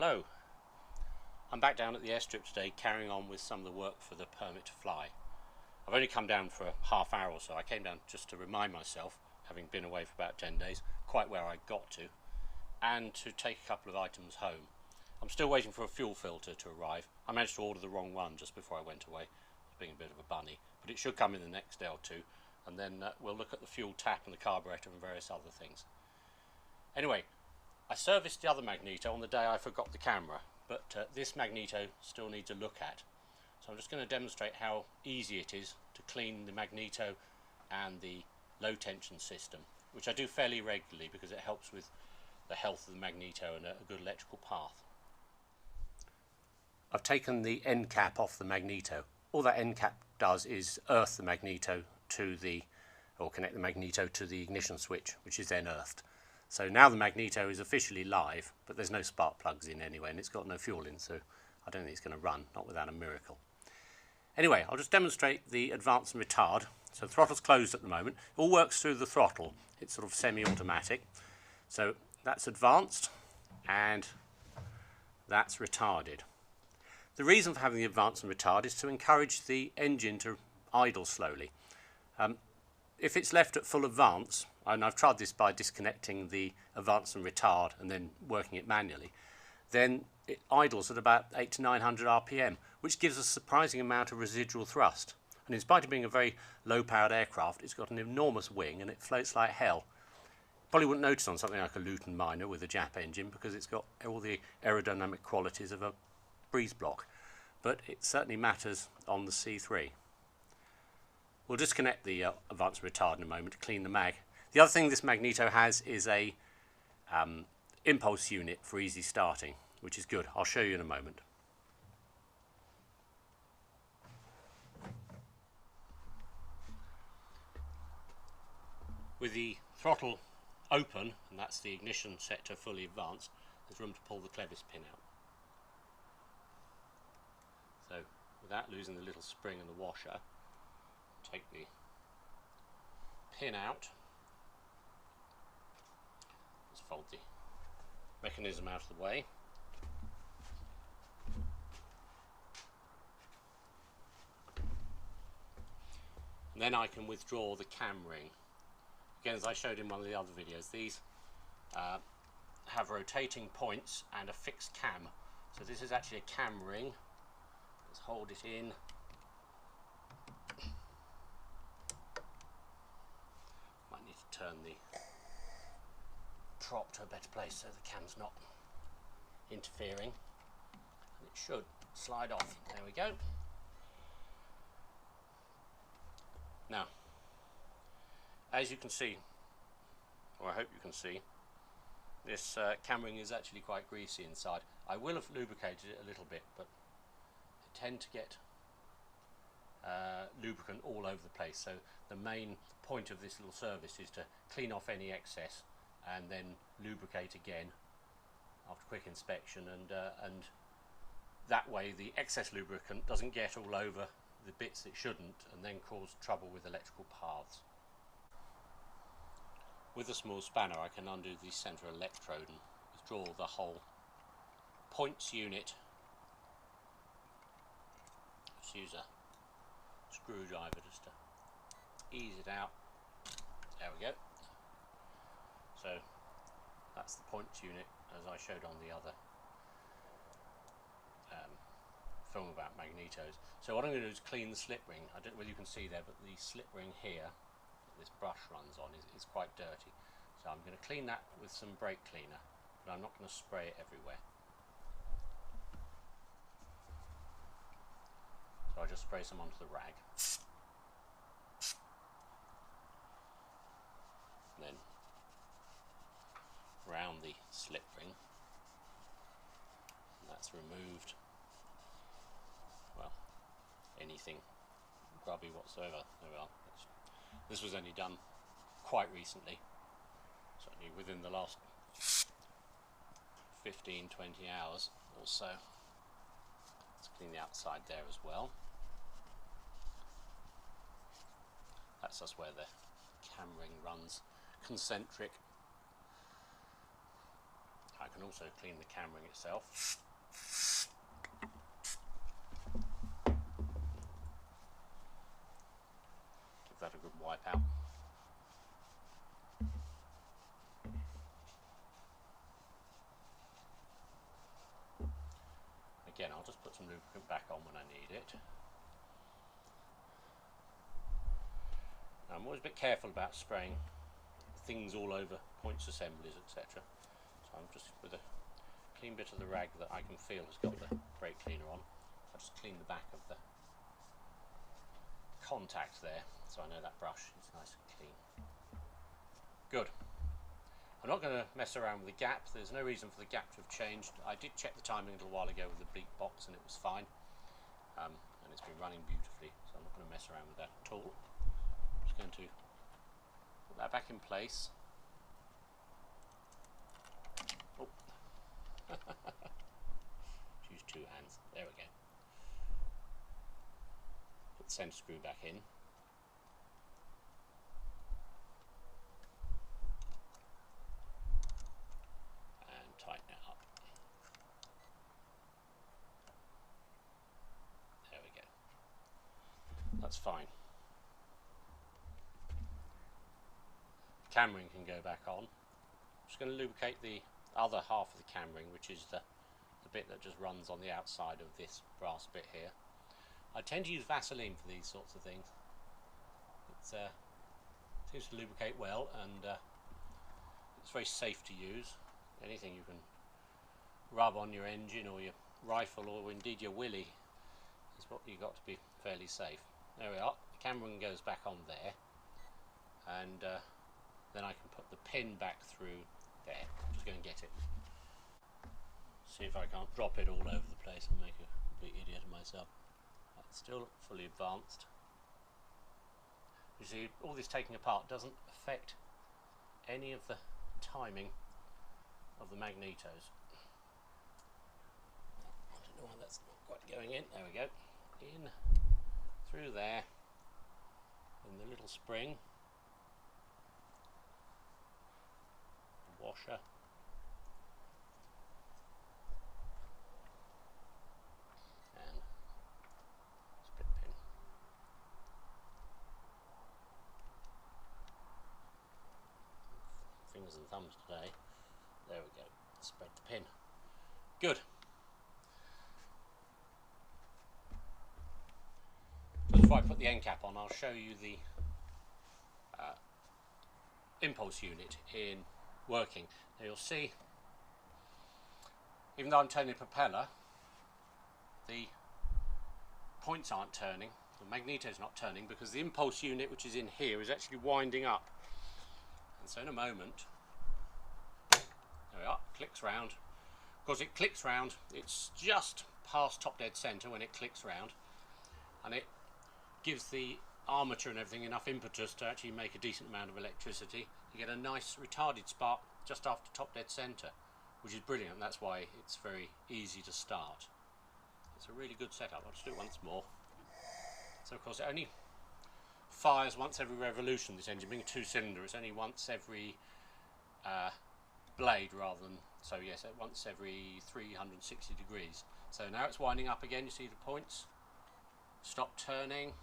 Hello, I'm back down at the airstrip today carrying on with some of the work for the permit to fly. I've only come down for a half hour or so. I came down just to remind myself, having been away for about 10 days, quite where I got to, and to take a couple of items home. I'm still waiting for a fuel filter to arrive. I managed to order the wrong one just before I went away. I was being a bit of a bunny, but it should come in the next day or two, and then we'll look at the fuel tap and the carburetor and various other things. Anyway, I serviced the other Magneto on the day I forgot the camera, but this Magneto still needs a look at. So I'm just going to demonstrate how easy it is to clean the Magneto and the low tension system, which I do fairly regularly because it helps with the health of the Magneto and a good electrical path. I've taken the end cap off the Magneto. All that end cap does is earth the Magneto to or connect the Magneto to the ignition switch, which is then earthed. So now the Magneto is officially live, but there's no spark plugs in anyway, and it's got no fuel in, so I don't think it's going to run, not without a miracle. Anyway, I'll just demonstrate the advance and retard. So the throttle's closed at the moment. It all works through the throttle. It's sort of semi-automatic. So that's advanced, and that's retarded. The reason for having the advance and retard is to encourage the engine to idle slowly. If it's left at full advance, and I've tried this by disconnecting the advance and retard and then working it manually, then it idles at about 800 to 900 RPM, which gives a surprising amount of residual thrust. And in spite of being a very low-powered aircraft, it's got an enormous wing and it floats like hell. Probably wouldn't notice on something like a Luton Miner with a JAP engine because it's got all the aerodynamic qualities of a breeze block, but it certainly matters on the C3. We'll disconnect the advance and retard in a moment to clean the mag. The other thing this Magneto has is a impulse unit for easy starting, which is good. I'll show you in a moment. With the throttle open, and that's the ignition set to fully advanced, there's room to pull the clevis pin out. So without losing the little spring and the washer, take the pin out. Let's fold the mechanism out of the way. And then I can withdraw the cam ring. Again, as I showed in one of the other videos, these have rotating points and a fixed cam. So this is actually a cam ring. Let's hold it in. Might need to turn the prop to a better place so the cam's not interfering, and it should slide off. There we go. Now, as you can see, or I hope you can see, this cam ring is actually quite greasy inside. I will have lubricated it a little bit, but I tend to get lubricant all over the place, so the main point of this little service is to clean off any excess and then lubricate again after quick inspection, and that way the excess lubricant doesn't get all over the bits it shouldn't and then cause trouble with electrical paths. With a small spanner I can undo the centre electrode and withdraw the whole points unit. Just use a screwdriver just to ease it out. There we go. So that's the points unit as I showed on the other film about magnetos. So what I'm going to do is clean the slip ring. I don't know whether you can see there, but the slip ring here that this brush runs on is quite dirty. So I'm going to clean that with some brake cleaner, but I'm not going to spray it everywhere. So I'll just spray some onto the rag. And then round the slip ring. And that's removed, well, anything grubby whatsoever. There we are. This was only done quite recently, certainly within the last 15-20 hours or so. Let's clean the outside there as well. That's just where the cam ring runs concentric. I can also clean the camera itself. Give that a good wipe out. Again, I'll just put some lubricant back on when I need it. Now, I'm always a bit careful about spraying things all over points assemblies, etc. So I'm just, with a clean bit of the rag that I can feel has got the brake cleaner on, I'll just clean the back of the contact there, so I know that brush is nice and clean. Good. I'm not going to mess around with the gap. There's no reason for the gap to have changed. I did check the timing a little while ago with the bleak box and it was fine. And it's been running beautifully, so I'm not going to mess around with that at all. I'm just going to put that back in place. Oh. Use two hands. There we go. Put the centre screw back in. Tighten it up. There we go. That's fine. Camering can go back on. I'm just going to lubricate the other half of the camering, which is the bit that just runs on the outside of this brass bit here. I tend to use Vaseline for these sorts of things. It seems to lubricate well, and it's very safe to use. Anything you can rub on your engine or your rifle or indeed your willy is what you've got to be fairly safe. There we are. The camera goes back on there, and then I can put the pin back through there. I'm just going to get it. See if I can't drop it all over the place and make a complete idiot of myself. It's still fully advanced. You see, all this taking apart doesn't affect any of the timing of the magnetos. I don't know why that's not quite going in. There we go. In through there, in the little spring, the washer, and split pin. Fingers and thumbs today. There we go. Spread the pin. Good. Just before I put the end cap on, I'll show you the impulse unit in working. Now you'll see, even though I'm turning the propeller, the points aren't turning, the magneto's not turning, because the impulse unit, which is in here, is actually winding up. And so in a moment, there we are, clicks round. Of course, it clicks round, it's just past top dead centre when it clicks round, and it gives the armature and everything enough impetus to actually make a decent amount of electricity. You get a nice retarded spark just after top dead centre, which is brilliant. That's why it's very easy to start. It's a really good setup. I'll just do it once more. So of course it only fires once every revolution, this engine being a two-cylinder. It's only once every blade rather than, so yes, once every 360 degrees. So now it's winding up again. You see the points stop turning,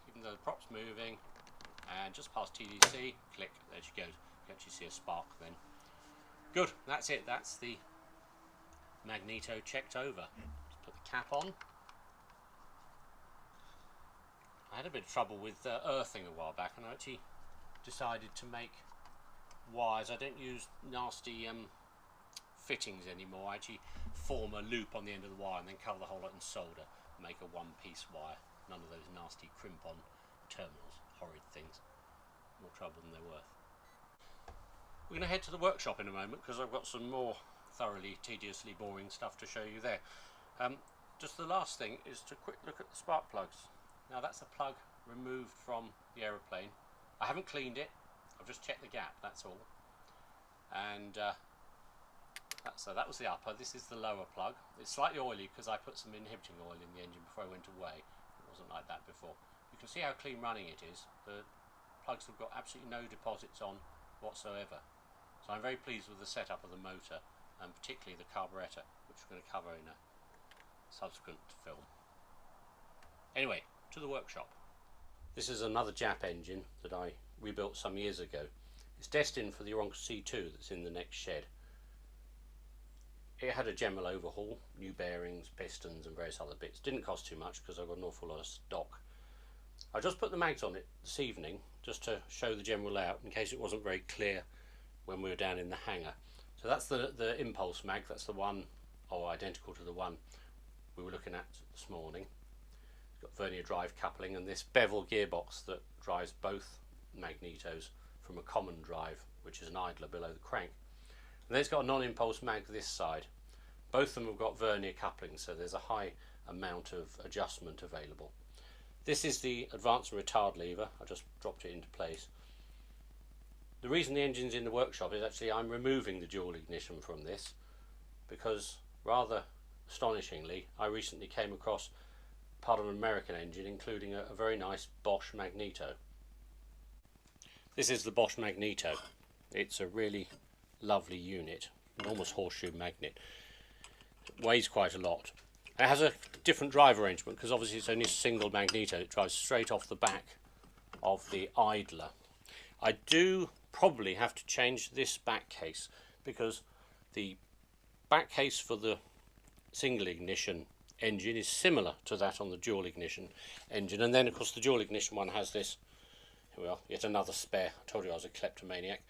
even though the prop's moving, and just past TDC, click, there she goes. You actually see a spark then. Good, that's it. That's the magneto checked over. Just put the cap on. I had a bit of trouble with earthing a while back, and I actually decided to make wires. I don't use nasty fittings anymore. I actually form a loop on the end of the wire and then cover the whole lot in solder and make a one-piece wire. None of those nasty crimp-on terminals, horrid things. More trouble than they're worth. We're going to head to the workshop in a moment because I've got some more thoroughly tediously boring stuff to show you there. Just the last thing is to quick look at the spark plugs. Now that's a plug removed from the aeroplane. I haven't cleaned it, I've just checked the gap, that's all. And so that was the upper. This is the lower plug. It's slightly oily because I put some inhibiting oil in the engine before I went away. It wasn't like that before. You can see how clean running it is. The plugs have got absolutely no deposits on whatsoever. So I'm very pleased with the setup of the motor. and particularly the carburettor, which we're going to cover in a subsequent film. Anyway, to the workshop. This is another JAP engine that I rebuilt some years ago. It's destined for the Aeronca C2 that's in the next shed. It had a general overhaul, new bearings, pistons and various other bits. Didn't cost too much because I've got an awful lot of stock. I just put the mags on it this evening just to show the general layout in case it wasn't very clear when we were down in the hangar. So that's the impulse mag, that's the one, or identical to the one we were looking at this morning. It's got vernier drive coupling and this bevel gearbox that drives both magnetos from a common drive, which is an idler below the crank. And then it's got a non-impulse mag this side. Both of them have got vernier coupling, so there's a high amount of adjustment available. This is the advance and retard lever. I just dropped it into place. The reason the engine's in the workshop is actually I'm removing the dual ignition from this because, rather astonishingly, I recently came across part of an American engine including a very nice Bosch Magneto. This is the Bosch Magneto. It's a really lovely unit, enormous horseshoe magnet. It weighs quite a lot. It has a different drive arrangement because obviously it's only a single magneto. It drives straight off the back of the idler. I do probably have to change this back case because the back case for the single ignition engine is similar to that on the dual ignition engine, and then of course the dual ignition one has this, here we are, yet another spare. I told you I was a kleptomaniac.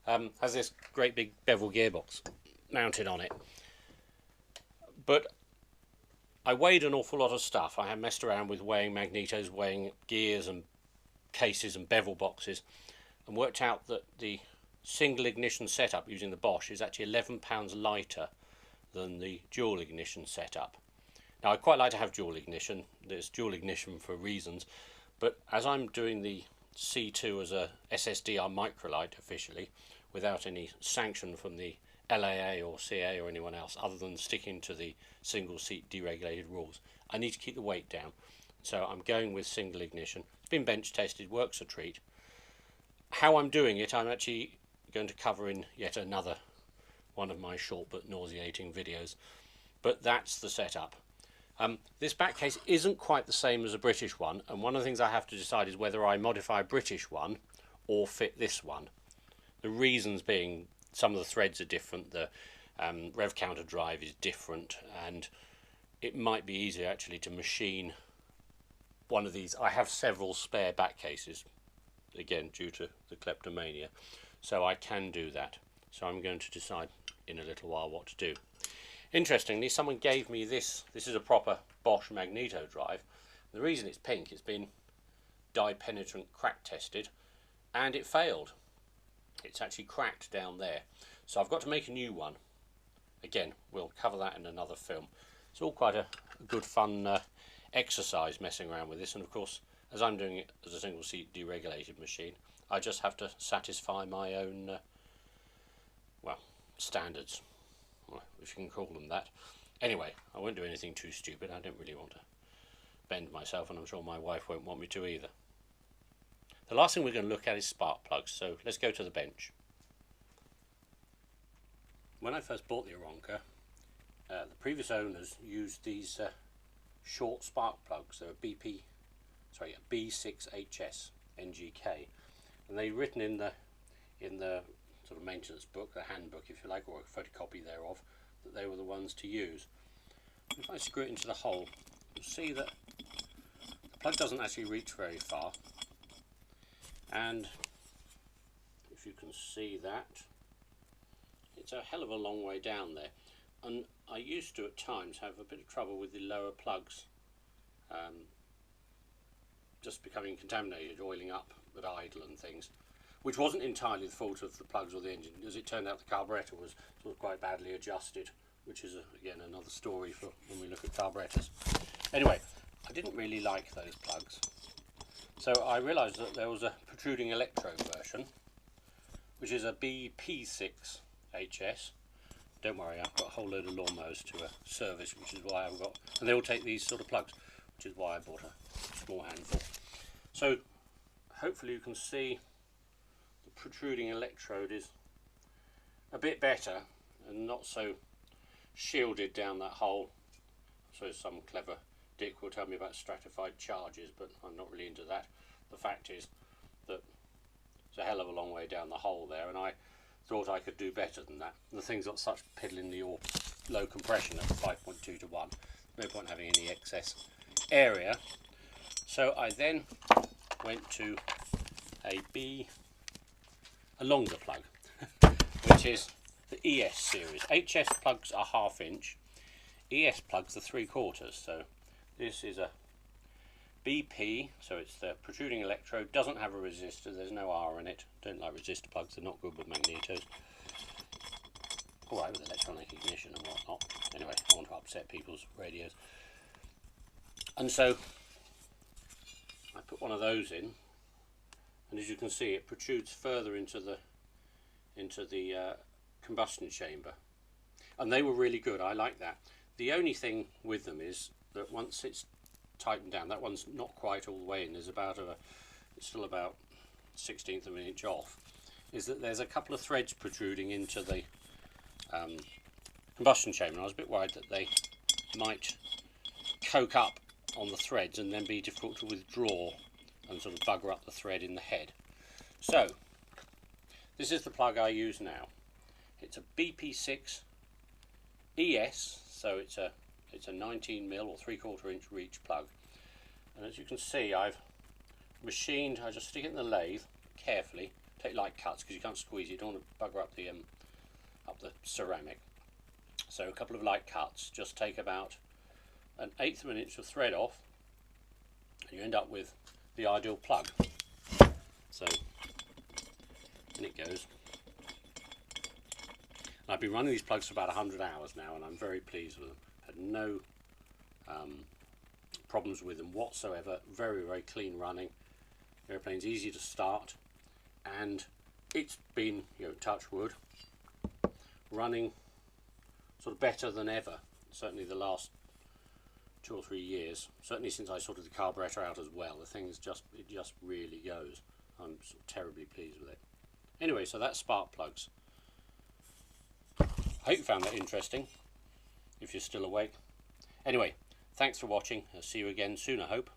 Has this great big bevel gearbox mounted on it. But I weighed an awful lot of stuff. I had messed around with weighing magnetos, weighing gears and cases and bevel boxes, and worked out that the single ignition setup using the Bosch is actually 11 pounds lighter than the dual ignition setup. Now I quite like to have dual ignition. There's dual ignition for reasons, but as I'm doing the C2 as a SSDR microlight officially, without any sanction from the LAA or CA or anyone else other than sticking to the single seat deregulated rules, I need to keep the weight down. So I'm going with single ignition. It's been bench tested, works a treat. How I'm doing it, I'm actually going to cover in yet another one of my short but nauseating videos. But that's the setup. This back case isn't quite the same as a British one, and one of the things I have to decide is whether I modify a British one or fit this one. The reasons being some of the threads are different, the rev counter drive is different, and it might be easier actually to machine one of these. I have several spare back cases, again due to the kleptomania, so I can do that. So I'm going to decide in a little while what to do. Interestingly, someone gave me this. This is a proper Bosch Magneto drive. The reason it's pink, it's been dye penetrant crack tested and it failed. It's actually cracked down there. So I've got to make a new one. Again, we'll cover that in another film. It's all quite a good fun exercise messing around with this, and of course as I'm doing it as a single seat deregulated machine, I just have to satisfy my own well, standards, if you can call them that. Anyway, I won't do anything too stupid. I don't really want to bend myself, and I'm sure my wife won't want me to either. The last thing we're going to look at is spark plugs, so let's go to the bench. When I first bought the Aeronca, the previous owners used these short spark plugs. They were B6HS NGK, and they'd written in the sort of maintenance book, the handbook if you like, or a photocopy thereof, that they were the ones to use. If I screw it into the hole, you'll see that the plug doesn't actually reach very far, and if you can see that, it's a hell of a long way down there. And I used to at times have a bit of trouble with the lower plugs just becoming contaminated, oiling up at idle and things, which wasn't entirely the fault of the plugs or the engine. As it turned out, the carburettor was sort of quite badly adjusted, which is again another story for when we look at carburettors. Anyway, I didn't really like those plugs, so I realised that there was a protruding electrode version, which is a BP6HS. Don't worry, I've got a whole load of lawnmowers to service, which is why I've got, and they all take these sort of plugs, which is why I bought a small handful. So hopefully you can see the protruding electrode is a bit better, and not so shielded down that hole. So some clever dick will tell me about stratified charges, but I'm not really into that. The fact is that it's a hell of a long way down the hole there, and I thought I could do better than that. The thing's got such piddling low compression at 5.2 to 1. No point having any excess area. So I then went to a longer plug, which is the ES series. HS plugs are 1/2 inch, ES plugs are 3/4. So this is a BP, so it's the protruding electrode, doesn't have a resistor, there's no R in it. Don't like resistor plugs, they're not good with magnetos. Alright with electronic ignition and whatnot. Anyway, I don't want to upset people's radios. And so I put one of those in, and as you can see it protrudes further into the combustion chamber. And they were really good, I like that. The only thing with them is that once it's tightened down, that one's not quite all the way in, there's it's still about 1/16 of an inch off, is that there's a couple of threads protruding into the combustion chamber. And I was a bit worried that they might coke up on the threads and then be difficult to withdraw and sort of bugger up the thread in the head. So this is the plug I use now. It's a BP6 ES, so it's a 19mm or 3/4 inch reach plug, and as you can see I've machined. I just stick it in the lathe carefully, take light cuts because you can't squeeze it, you don't want to bugger up the ceramic. So a couple of light cuts, just take about 1/8 of an inch of thread off, and you end up with the ideal plug. So in it goes. And I've been running these plugs for about 100 hours now, and I'm very pleased with them. Had no problems with them whatsoever. Very, very clean running. The airplane's easy to start, and it's been, you know, touch wood, running sort of better than ever. Certainly the last 2 or 3 years. Certainly since I sorted the carburetor out as well. The thing's it just really goes. I'm sort of terribly pleased with it. Anyway, so that's spark plugs. I hope you found that interesting, if you're still awake. Anyway, thanks for watching. I'll see you again soon, I hope.